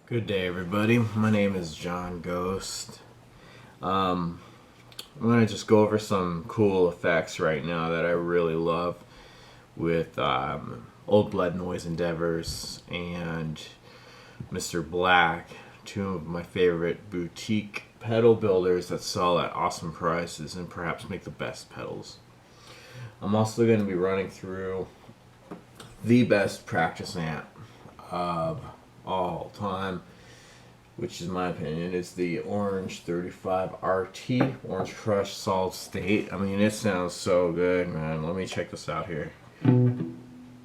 Good day, everybody. My name is John Ghost. I'm going to just go over some cool effects right now that I really love with Old Blood Noise Endeavors and Mr. Black, two of my favorite boutique pedal builders that sell at awesome prices and perhaps make the best pedals. I'm also going to be running through the best practice amp of all time, which is my opinion. It's the Orange 35 RT, Orange Crush Solid State. I mean, it sounds so good, man. Let me check this out here.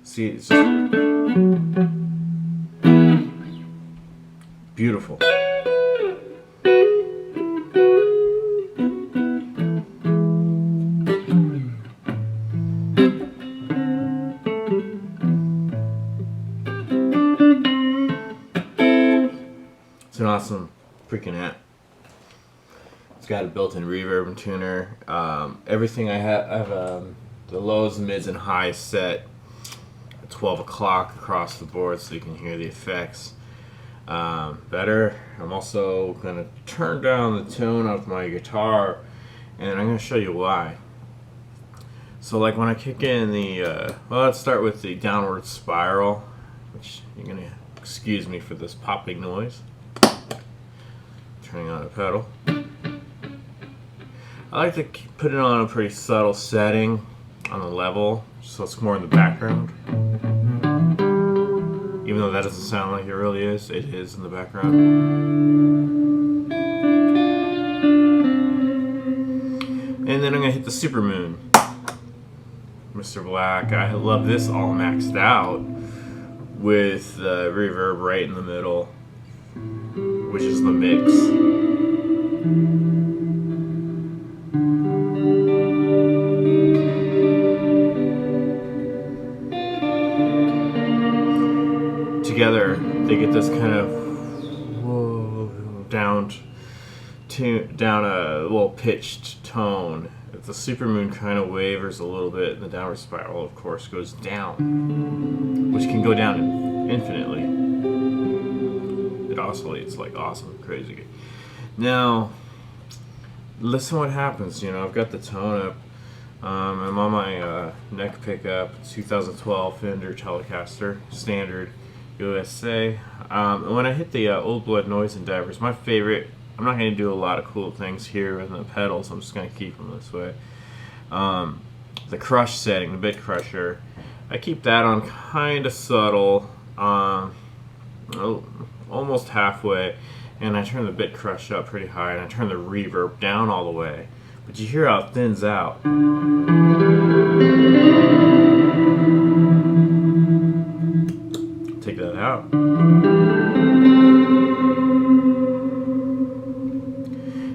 See, it's just beautiful. It's an awesome freaking amp. It's got a built-in reverb and tuner. Everything I have the lows, mids, and highs set at 12 o'clock across the board so you can hear the effects better. I'm also going to turn down the tone of my guitar, and I'm going to show you why. So like when I kick in the, well, let's start with the downward spiral, which you're going to excuse me for this popping noise. Turning on a pedal. I like to put it on a pretty subtle setting on the level, so it's more in the background. Even though that doesn't sound like it really is, it is in the background. And then I'm going to hit the Supermoon. Mr. Black. I love this all maxed out with the reverb right in the middle, which is the mix. Together, they get this kind of down a little pitched tone. The Supermoon kind of wavers a little bit, and the downward spiral, of course, goes down, which can go down infinitely. It oscillates like awesome, crazy. Now, listen what happens. You know, I've got the tone up. I'm on my neck pickup, 2012 Fender Telecaster, standard USA. And when I hit the Old Blood Noise Endeavors, my favorite, I'm not going to do a lot of cool things here with the pedals. I'm just going to keep them this way. The crush setting, the bit crusher, I keep that on kind of subtle. Almost halfway, and I turn the bit crush up pretty high, and I turn the reverb down all the way. But you hear how it thins out. Take that out.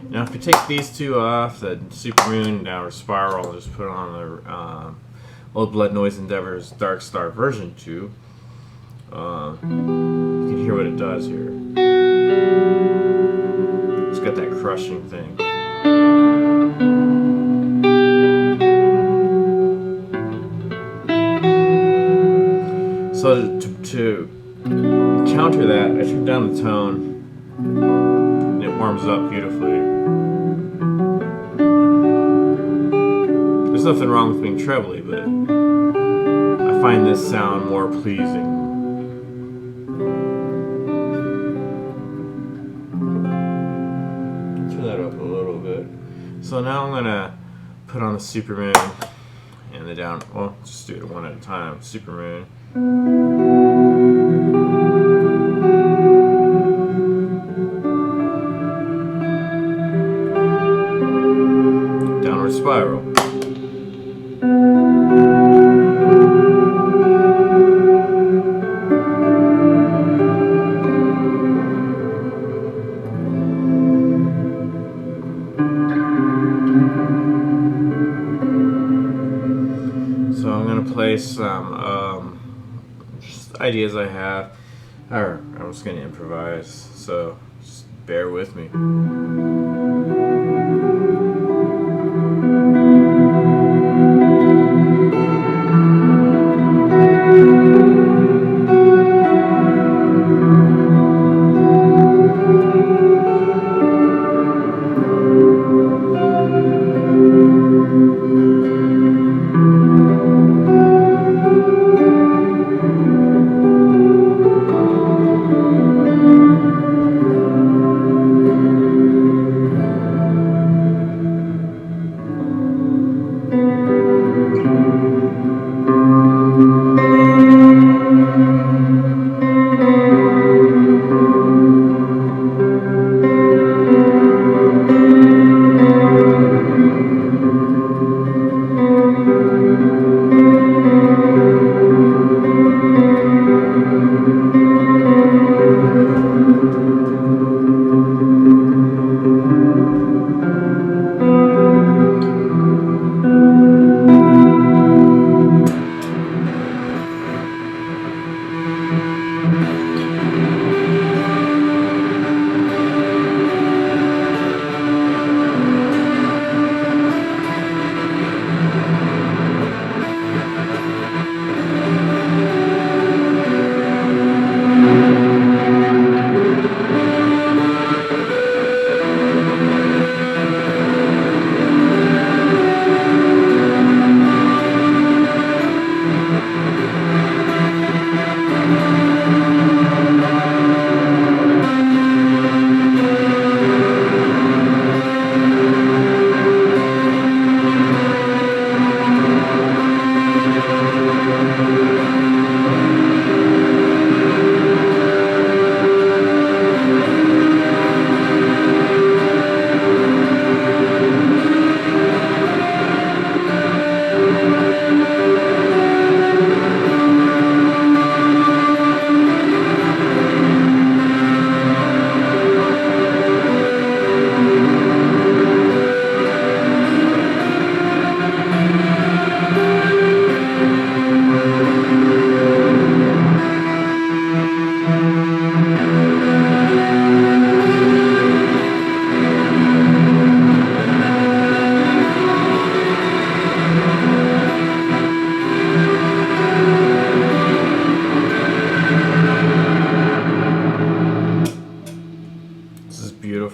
Now if you take these two off, the Supermoon downward spiral, just put on the Old Blood Noise Endeavors Dark Star version 2. You can hear what it does here. It's got that crushing thing. So to counter that, I turn down the tone, and it warms up beautifully. There's nothing wrong with being trebly, but I find this sound more pleasing. So now I'm going to put on the Supermoon and the down, well, just do it one at a time. Supermoon. Downward spiral. So I'm going to play some just ideas I have, or I'm just going to improvise, so just bear with me.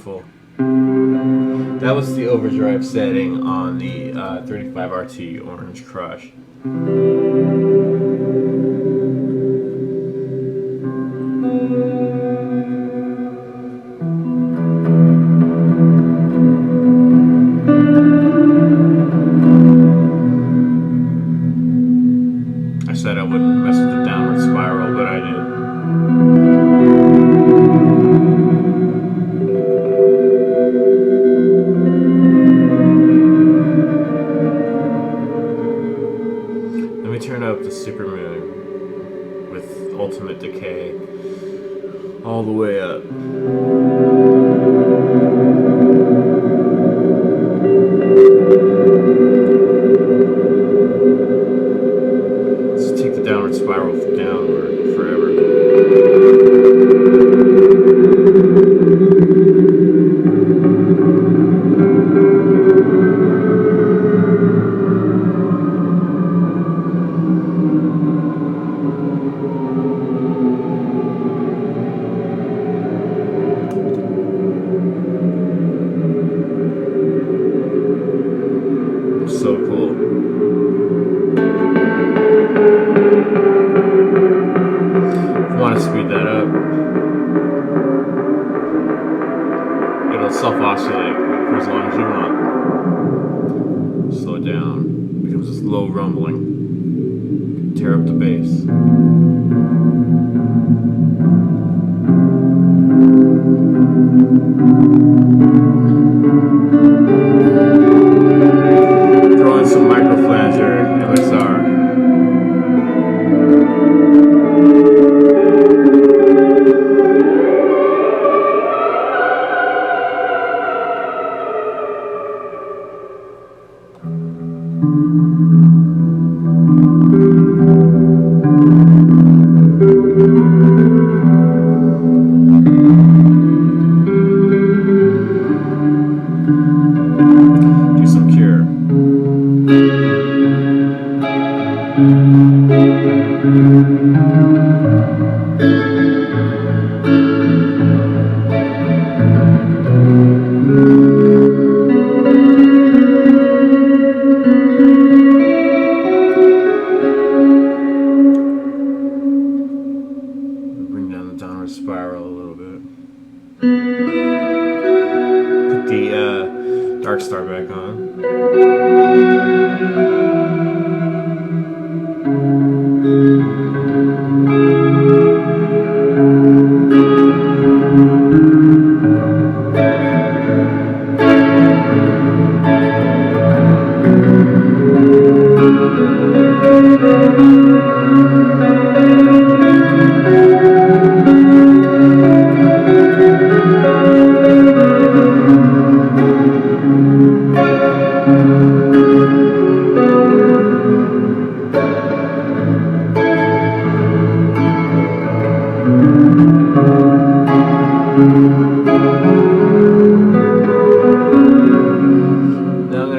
beautiful. That was the overdrive setting on the 35RT Orange Crush. I said I wouldn't mess with the downward spiral, but I did. Let me turn up the Supermoon with Ultimate Decay all the way up. Let's take the downward spiral downward forever. So cool. If you want to speed that up, it'll self-oscillate for as long as you want. Slow it down. It becomes this low rumbling. Tear up the bass. Some microflanger LXR. Do some Cure. Bring down the downward spiral a little bit. Put the Dark Star back on.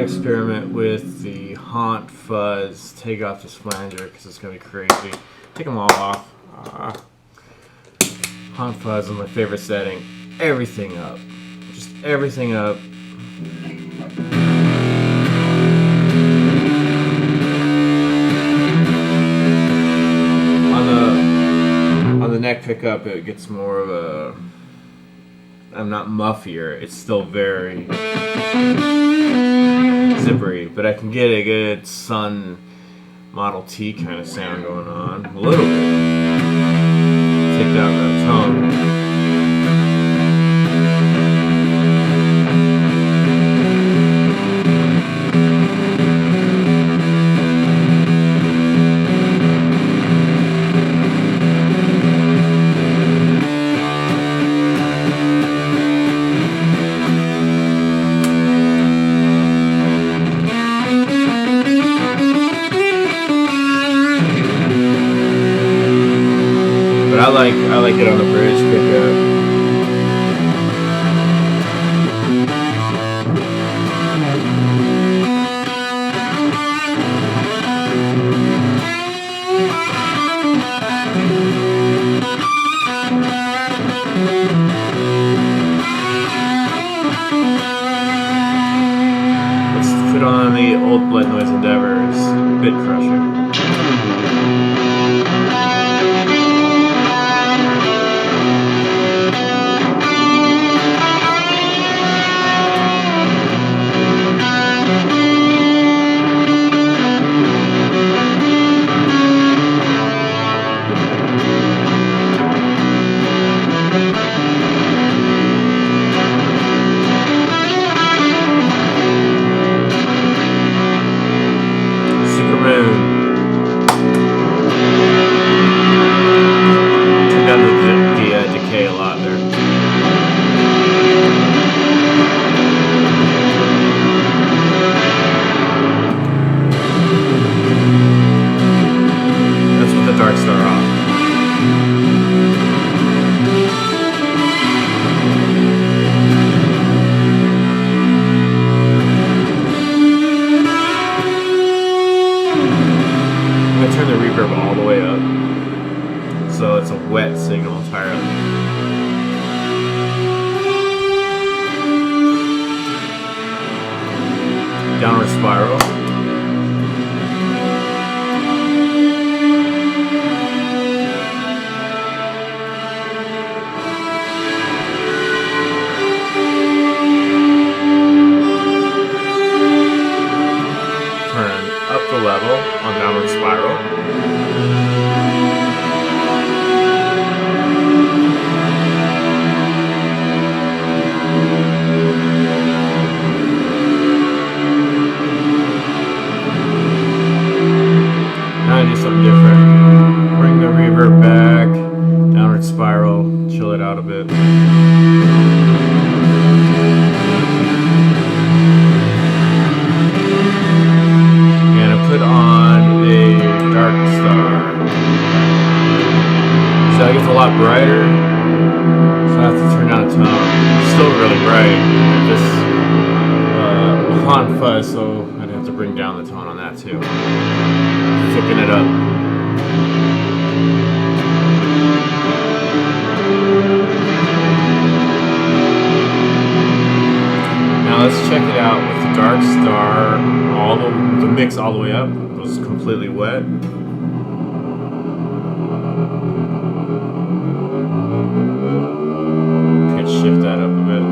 Experiment with the Haunt Fuzz. Take off this flanger because it's going to be crazy. Take them all off. Haunt Fuzz is my favorite setting. Everything up. Just everything up. On the neck pickup, it gets more of a... I'm not muffier. It's still very zippery, but I can get a good Sun Model T kind of sound going on. A little bit. Take down that tone. I like it on the bridge bit. And I put on a dark star. So it gets a lot brighter. So I have to turn down the tone. It's still really bright. Just on Fuzz, so I'd have to bring down the tone on that too. Thicken it up. Now let's check it out with the dark star. All the mix all the way up. It was completely wet. Pitch shift that up a bit.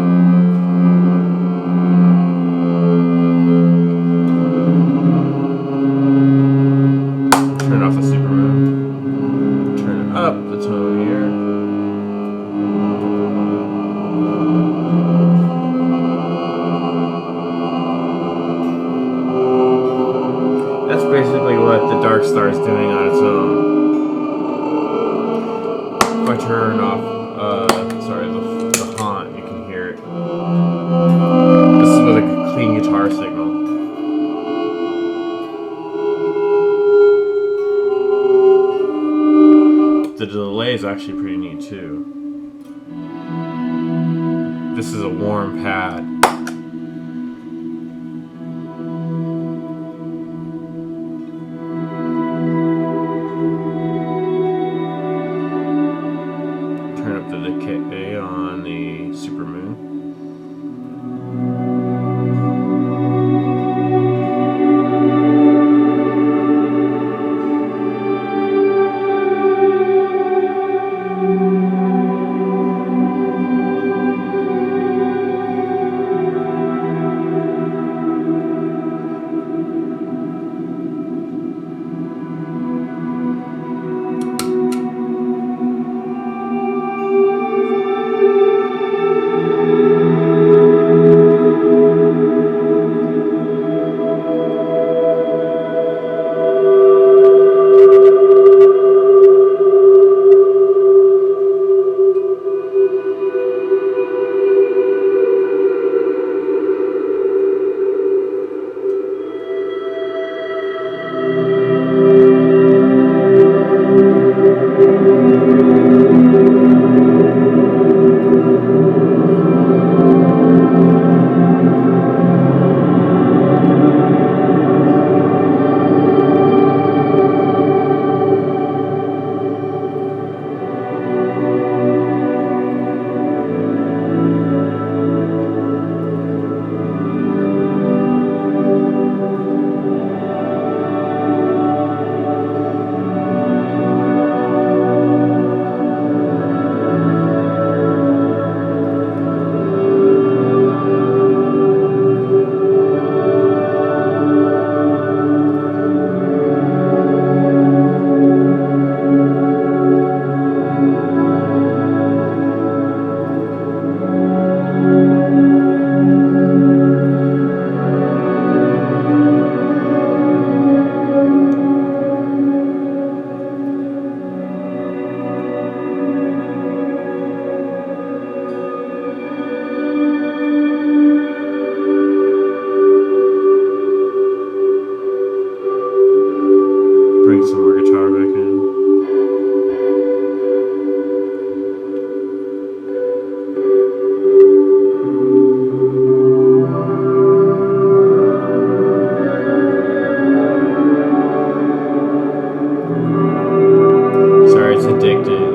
Turn off the Supermoon. Turn up the tone here. That's basically what the dark star is doing on its own. If I turn off, the haunt, you can hear it. This is with a clean guitar signal. The delay is actually pretty neat too. This is a warm pad. Turn up the decay on the Supermoon. Bring some more guitar back in. Sorry, it's addicting.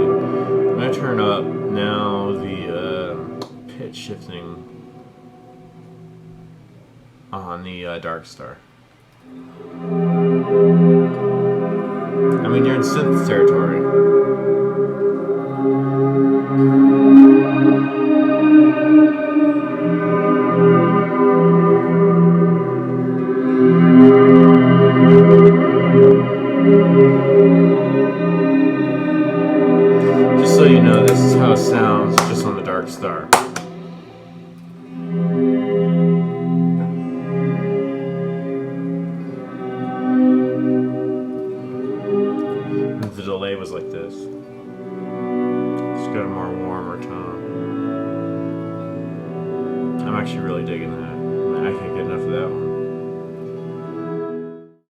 I'm going to turn up now the pitch shifting on the dark star. I mean, you're in synth territory. Just so you know, this is how it sounds just on the dark star. The delay was like this. Just got a more warmer tone. I'm actually really digging that. I can't get enough of that one.